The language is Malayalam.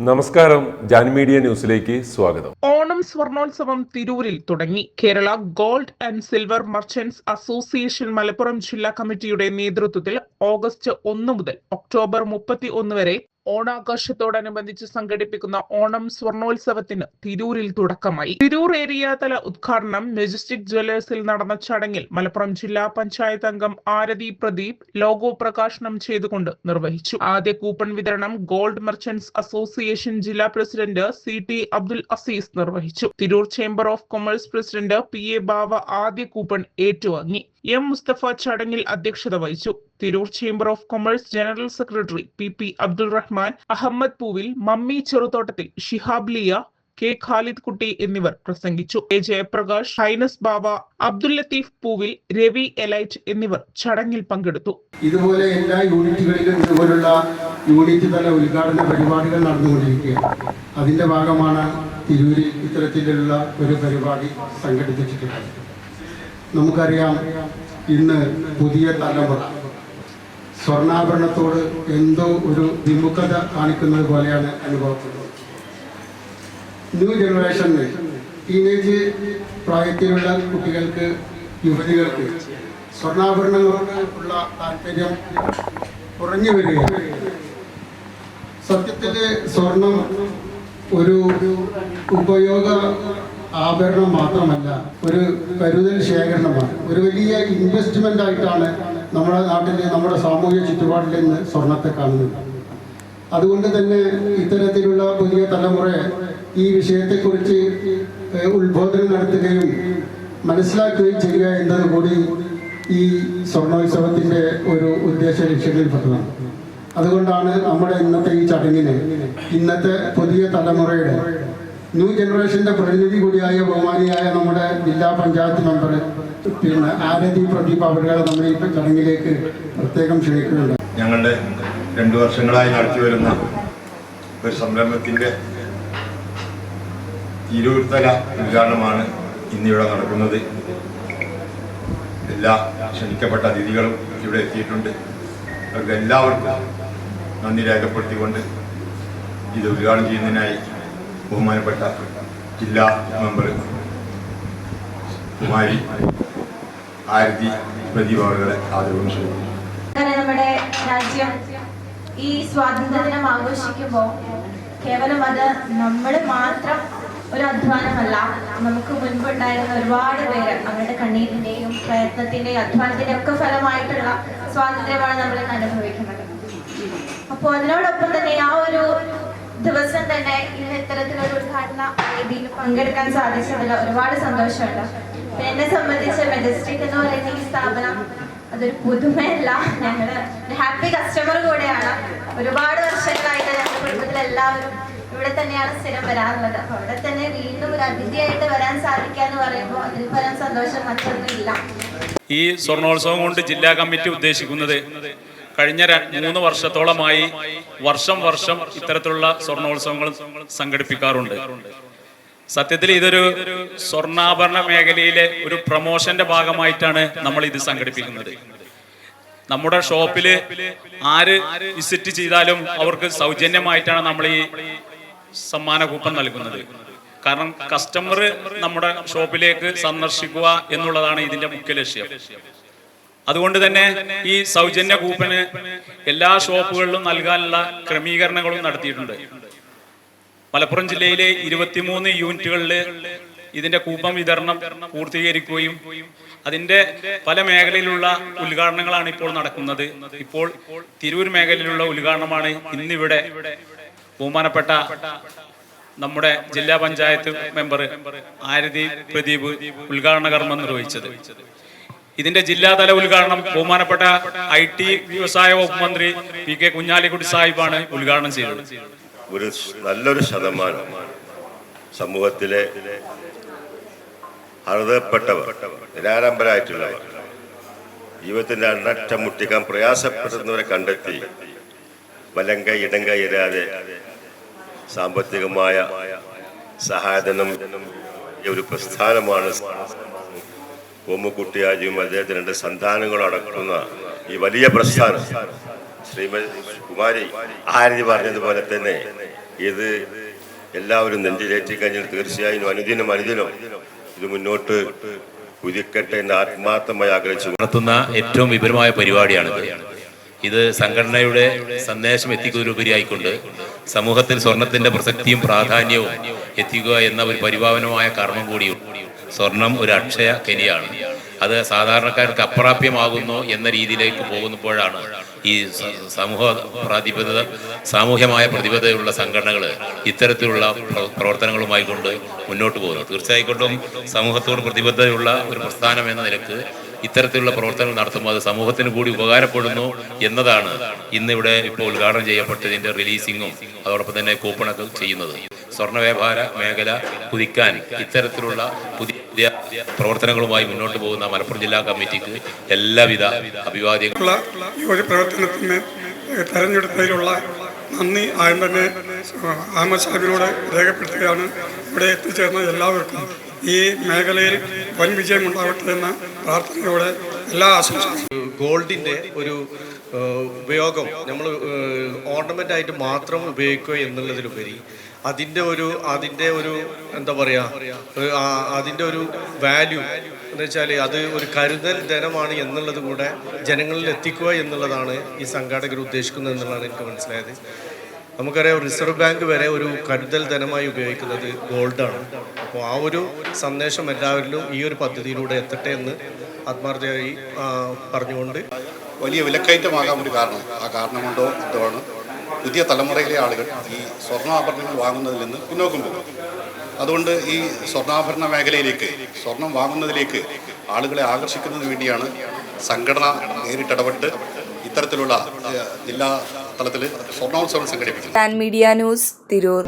നമസ്കാരം, ജാൻ മീഡിയ ന്യൂസിലേക്ക് സ്വാഗതം. ഓണം സ്വർണോത്സവം തിരൂരിൽ തുടങ്ങി. Kerala gold and silver merchants association Malappuram ജില്ലാ കമ്മിറ്റിയുടെ നേതൃത്വത്തിൽ ഓഗസ്റ്റ് 1 മുതൽ ഒക്ടോബർ 31 വരെ ഓണാഘോഷത്തോടനുബന്ധിച്ച് സംഘടിപ്പിക്കുന്ന ഓണം സ്വർണോത്സവത്തിന് തിരൂരിൽ തുടക്കമായി. തിരൂർ ഏരിയ തല ഉദ്ഘാടനം മെജസ്റ്റിക് ജ്വല്ലേഴ്സിൽ നടന്ന ചടങ്ങിൽ മലപ്പുറം ജില്ലാ പഞ്ചായത്ത് അംഗം ആരതി പ്രദീപ് ലോഗോ പ്രകാശനം ചെയ്തുകൊണ്ട് നിർവഹിച്ചു. ആദ്യ കൂപ്പൺ വിതരണം ഗോൾഡ് മർച്ചന്റ്സ് അസോസിയേഷൻ ജില്ലാ പ്രസിഡന്റ് CT അബ്ദുൽ അസീസ് നിർവഹിച്ചു. Tirur Chamber of Commerce president PA Bava ആദ്യ കൂപ്പൺ ഏറ്റുവാങ്ങി. M മുസ്തഫ ചടങ്ങിൽ അധ്യക്ഷത വഹിച്ചു. Tirur Chamber of Commerce general secretary PP Abdul Rahman, Ahammed Poovil, Mammi Cheruthottathil, Shihab Liya, K Khalid Kutty എന്നിവർ പ്രസംഗിച്ചു. A Jayaprakash, Highness Bava, Abdul Latheef Poovil, Ravi elite എന്നിവർ ചടങ്ങിൽ പങ്കെടുത്തു. ഇതുപോലെ എല്ലാ യൂണിറ്റുകളിലും ഇതുപോലുള്ള യൂണിറ്റ് തല ഉദ്ഘാടന പരിപാടികൾ നടന്നുകൊണ്ടിരിക്കുകയാണ്. അതിന്റെ ഭാഗമാണ് തിരൂരിൽ ഇത്തരത്തിലുള്ള ഒരു പരിപാടി സംഘടിപ്പിച്ചിട്ടുള്ളത്. നമുക്കറിയാം, ഇന്ന് പുതിയ തലമുറ സ്വർണ്ണാഭരണത്തോട് എന്തോ ഒരു വിമുഖത കാണിക്കുന്നത് പോലെയാണ് അനുഭവപ്പെടുന്നത്. ന്യൂ ജനറേഷന്, ടീനേജ് പ്രായത്തിലുള്ള കുട്ടികൾക്ക്, യുവതികൾക്ക് സ്വർണ്ണാഭരണങ്ങളോട് ഉള്ള താല്പര്യം കുറഞ്ഞു വരികയാണ്. സത്യത്തിൽ സ്വർണം ഒരു ഉപയോഗ ആഭരണം മാത്രമല്ല, ഒരു കരുതൽ ശേഖരണമാണ്. ഒരു വലിയ ഇൻവെസ്റ്റ്മെന്റ് ആയിട്ടാണ് നമ്മുടെ നാട്ടിലെ, നമ്മുടെ സാമൂഹ്യ ചുറ്റുപാടിൽ നിന്ന് സ്വർണത്തെ കാണുന്നത്. അതുകൊണ്ട് തന്നെ ഇത്തരത്തിലുള്ള പുതിയ തലമുറയെ ഈ വിഷയത്തെക്കുറിച്ച് ഉത്ബോധനം നടത്തുകയും മനസ്സിലാക്കുകയും ചെയ്യുക എന്നത് കൂടി ഈ സ്വർണോത്സവത്തിൻ്റെ ഒരു ഉദ്ദേശ ലക്ഷ്യങ്ങളിൽപ്പെട്ടതാണ്. അതുകൊണ്ടാണ് നമ്മുടെ ഇന്നത്തെ ഈ ചടങ്ങിന് ഇന്നത്തെ പുതിയ തലമുറയുടെ ന്യൂ ജനറേഷന്റെ പ്രതിനിധി കൂടിയായ ബഹുമാനിയായ നമ്മുടെ ജില്ലാ പഞ്ചായത്ത് മെമ്പർ ആരതി പ്രദീപ് അവരുടെ നമ്മുടെ ഈ ചടങ്ങിലേക്ക് പ്രത്യേകം ക്ഷണിക്കുന്നുണ്ട്. ഞങ്ങളുടെ 2 വർഷങ്ങളായി നടത്തിവരുന്ന ഒരു സംരംഭത്തിന്റെ തിരൂർത്തല ഉദ്ഘാടനമാണ് ഇന്നിവിടെ നടക്കുന്നത്. എല്ലാ ക്ഷണിക്കപ്പെട്ട അതിഥികളും ഇവിടെ എത്തിയിട്ടുണ്ട്. അവർക്ക് എല്ലാവർക്കും നന്ദി രേഖപ്പെടുത്തിക്കൊണ്ട് ഇത് ഉദ്ഘാടനം ചെയ്യുന്നതിനായി ബഹുമാനപ്പെട്ട ജില്ലാ മെമ്പർ കുമാരി ആരതി പ്രദീപ് അവരുടെ ആദരവും ക്ഷണിക്കുന്നു. നമ്മുടെ രാജ്യം ഈ സ്വാതന്ത്ര്യ ദിനം ആഘോഷിക്കുമ്പോൾ കേവലം അത് നമ്മൾ മാത്രം ഒരു അധ്വാനമല്ല, നമുക്ക് മുൻപുണ്ടായിരുന്ന ഒരുപാട് പേര് അവരുടെ കണ്ണീരിന്റെയും പ്രയത്നത്തിന്റെയും അധ്വാനത്തിന്റെയും ഒക്കെ ഫലമായിട്ടുള്ള സ്വാതന്ത്ര്യമാണ് നമ്മൾ ഇന്ന് അനുഭവിക്കുന്നത്. അപ്പോൾ അതിനോടൊപ്പം തന്നെ ആ ഒരു ദിവസം തന്നെ ഇന്ന് ഇത്തരത്തിലൊരു ഉദ്ഘാടന വേദിയിൽ പങ്കെടുക്കാൻ സാധിച്ചതിൽ ഒരുപാട് സന്തോഷമുണ്ട്. പിന്നെ എന്നെ സംബന്ധിച്ച് മെജസ്റ്റിക് എന്ന് പറയുന്ന ഈ സ്ഥാപനം അതൊരു പുതുമയല്ല, ഞങ്ങള് ഹാപ്പി കസ്റ്റമർ കൂടെയാണ്. ഒരുപാട് വർഷങ്ങളായിട്ട് ഞങ്ങളുടെ കുടുംബത്തിൽ എല്ലാവരും ഇവിടെ തന്നെയാണ് സ്ഥിരം വരാറുള്ളത്. അപ്പൊ അവിടെ തന്നെ വീണ്ടും ഒരു അതിഥിയായിട്ട് വരാൻ സാധിക്കാന്ന് പറയുമ്പോൾ അതിൽ പരം സന്തോഷം മറ്റൊന്നുമില്ല. ഈ സ്വർണോത്സവം കൊണ്ട് ജില്ലാ കമ്മിറ്റി ഉദ്ദേശിക്കുന്നത് കഴിഞ്ഞ 3 വർഷത്തോളമായി വർഷം ഇത്തരത്തിലുള്ള സ്വർണോത്സവങ്ങൾ സംഘടിപ്പിക്കാറുണ്ട്. സത്യത്തിൽ ഇതൊരു സ്വർണ്ണാഭരണ മേഖലയിലെ ഒരു പ്രൊമോഷന്റെ ഭാഗമായിട്ടാണ് നമ്മൾ ഇത് സംഘടിപ്പിക്കുന്നത്. നമ്മുടെ ഷോപ്പില് ആര് വിസിറ്റ് ചെയ്താലും അവർക്ക് സൗജന്യമായിട്ടാണ് നമ്മൾ ഈ സമ്മാന കൂപ്പൺ നൽകുന്നത്. കാരണം കസ്റ്റമർ നമ്മുടെ ഷോപ്പിലേക്ക് സന്ദർശിക്കുക എന്നുള്ളതാണ് ഇതിന്റെ മുഖ്യ ലക്ഷ്യം. അതുകൊണ്ട് തന്നെ ഈ സൗജന്യ കൂപ്പന് എല്ലാ ഷോപ്പുകളിലും നൽകാനുള്ള ക്രമീകരണങ്ങളും നടത്തിയിട്ടുണ്ട്. മലപ്പുറം ജില്ലയിലെ 23 യൂണിറ്റുകളിൽ ഇതിന്റെ കൂപ്പൺ വിതരണം പൂർത്തീകരിക്കുകയും അതിന്റെ പല മേഖലയിലുള്ള ഉദ്ഘാടനങ്ങളാണ് ഇപ്പോൾ നടക്കുന്നത്. ഇപ്പോൾ തിരൂർ മേഖലയിലുള്ള ഉദ്ഘാടനമാണ് ഇന്നിവിടെ ബഹുമാനപ്പെട്ട നമ്മുടെ ജില്ലാ പഞ്ചായത്ത് മെമ്പർ ആരതി പ്രദീപ് ഉദ്ഘാടന കർമ്മം നിർവഹിച്ചത്. ഇതിന്റെ ജില്ലാതല ഉദ്ഘാടനം ബഹുമാനപ്പെട്ട IT വ്യവസായ വകുപ്പ് മന്ത്രി PK കുഞ്ഞാലിക്കുട്ടി സാഹിബാണ് ഉദ്ഘാടനം ചെയ്തത്. ഒരു നല്ലൊരു ശതമാനം സമൂഹത്തിലെ അർഹതപ്പെട്ടവർ, നിരാലംബരായിട്ടുള്ളവർ, ജീവിതത്തിന്റെ അണ്ണറ്റം മുട്ടിക്കാൻ പ്രയാസപ്പെടുന്നവരെ കണ്ടെത്തി വലങ്കൈ ഇടങ്കൈ ഇരാതെ സാമ്പത്തികമായ സഹായധനം ഒരു പ്രസ്ഥാനമാണ് കോമുക്കുട്ടിയാജിയും അദ്ദേഹത്തിന് 2 സന്താനങ്ങളും അടക്കുന്ന ഈ വലിയ പ്രസ്ഥാനം. ശ്രീമതി കുമാരി ആരതി പറഞ്ഞതുപോലെ തന്നെ ഇത് എല്ലാവരും നെഞ്ചിലേറ്റി കഴിഞ്ഞാൽ തീർച്ചയായും അനുദിനം ഇത് മുന്നോട്ട് കുതിക്കട്ടെ എന്ന് ആത്മാർത്ഥമായി ആഗ്രഹിച്ചു നടത്തുന്ന ഏറ്റവും വിപുലമായ പരിപാടിയാണിത്. ഇത് സംഘടനയുടെ സന്ദേശം എത്തിക്കുന്നതിലുപരിയായിക്കൊണ്ട് സമൂഹത്തിൽ സ്വർണത്തിന്റെ പ്രസക്തിയും പ്രാധാന്യവും എത്തിക്കുക എന്ന ഒരു പരിപാവനമായ കർമ്മം കൂടിയുണ്ട്. സ്വർണം ഒരു അക്ഷയ ഖനിയാണ്. അത് സാധാരണക്കാർക്ക് അപ്രാപ്യമാകുന്നു എന്ന രീതിയിലേക്ക് പോകുമ്പോഴാണ് ഈ സാമൂഹ്യമായ പ്രതിബദ്ധതയുള്ള സംഘടനകൾ ഇത്തരത്തിലുള്ള പ്രവർത്തനങ്ങളുമായി കൊണ്ട് മുന്നോട്ട് പോകുന്നത്. തീർച്ചയായിട്ടും സമൂഹത്തോട് പ്രതിബദ്ധതയുള്ള ഒരു പ്രസ്ഥാനം എന്ന നിലക്ക് ഇത്തരത്തിലുള്ള പ്രവർത്തനങ്ങൾ നടത്തുമ്പോൾ അത് സമൂഹത്തിന് കൂടി ഉപകാരപ്പെടുന്നു എന്നതാണ് ഇന്നിവിടെ ഇപ്പോൾ ഉദ്ഘാടനം ചെയ്യപ്പെട്ടതിൻ്റെ റിലീസിങ്ങും അതോടൊപ്പം തന്നെ കൂപ്പണൊക്കെ ചെയ്യുന്നത്. സ്വർണ്ണ വ്യാപാര മേഖല കുതിക്കാൻ ഇത്തരത്തിലുള്ള പുതിയ പ്രവർത്തനങ്ങളുമായി മുന്നോട്ട് പോകുന്ന മലപ്പുറം ജില്ലാ കമ്മിറ്റിക്ക് എല്ലാവിധ അഭിവാദ്യങ്ങളും. ഈ ഒരു പ്രവർത്തനത്തിന് തെരഞ്ഞെടുത്തതിലുള്ള നന്ദി ആദ്യം തന്നെ അഹമ്മദ് സാഹിബിനോട് രേഖപ്പെടുത്തുകയാണ്. ഇവിടെ എത്തിച്ചേർന്ന എല്ലാവർക്കും ഈ മേഖലയിൽ വൻ വിജയം ഉണ്ടാവട്ടെ എന്ന പ്രാർത്ഥനയോടെ എല്ലാ ആശംസകളും. ഗോൾഡിൻ്റെ ഒരു ഉപയോഗം നമ്മൾ ഓർണമെൻ്റ് ആയിട്ട് മാത്രം ഉപയോഗിക്കുക എന്നുള്ളതിലുപരി അതിൻ്റെ ഒരു എന്താ പറയുക, അതിൻ്റെ ഒരു വാല്യൂ എന്ന് വെച്ചാൽ അത് ഒരു കരുതൽ ധനമാണ് എന്നുള്ളത് കൂടെ ജനങ്ങളിൽ എത്തിക്കുക എന്നുള്ളതാണ് ഈ സംഘാടകർ ഉദ്ദേശിക്കുന്നത് എന്നുള്ളതാണ് എനിക്ക് മനസ്സിലായത്. നമുക്കറിയാം റിസർവ് ബാങ്ക് വരെ ഒരു കരുതൽ ധനമായി ഉപയോഗിക്കുന്നത് ഗോൾഡാണ്. അപ്പോൾ ആ ഒരു സന്ദേശം എല്ലാവരിലും ഈ ഒരു പദ്ധതിയിലൂടെ എത്തട്ടെ എന്ന് ആത്മാർത്ഥമായി പറഞ്ഞുകൊണ്ട് വലിയ വിലക്കയറ്റമാകാൻ ഒരു കാരണം, ആ കാരണം കൊണ്ടോ എന്താണ് പുതിയ തലമുറയിലെ ആളുകൾ ഈ സ്വർണ്ണാഭരണങ്ങൾ വാങ്ങുന്നതിൽ നിന്ന് പിന്നോക്കം പോകും. അതുകൊണ്ട് ഈ സ്വർണ്ണാഭരണ മേഖലയിലേക്ക് സ്വർണം വാങ്ങുന്നതിലേക്ക് ആളുകളെ ആകർഷിക്കുന്നതിന് വേണ്ടിയാണ് സംഘടന നേരിട്ടിടപെട്ട് ഇത്തരത്തിലുള്ള ജില്ലാ തലത്തിൽ സ്വർണ്ണോത്സവം സംഘടിപ്പിക്കുന്നത്. Media news, Tirur.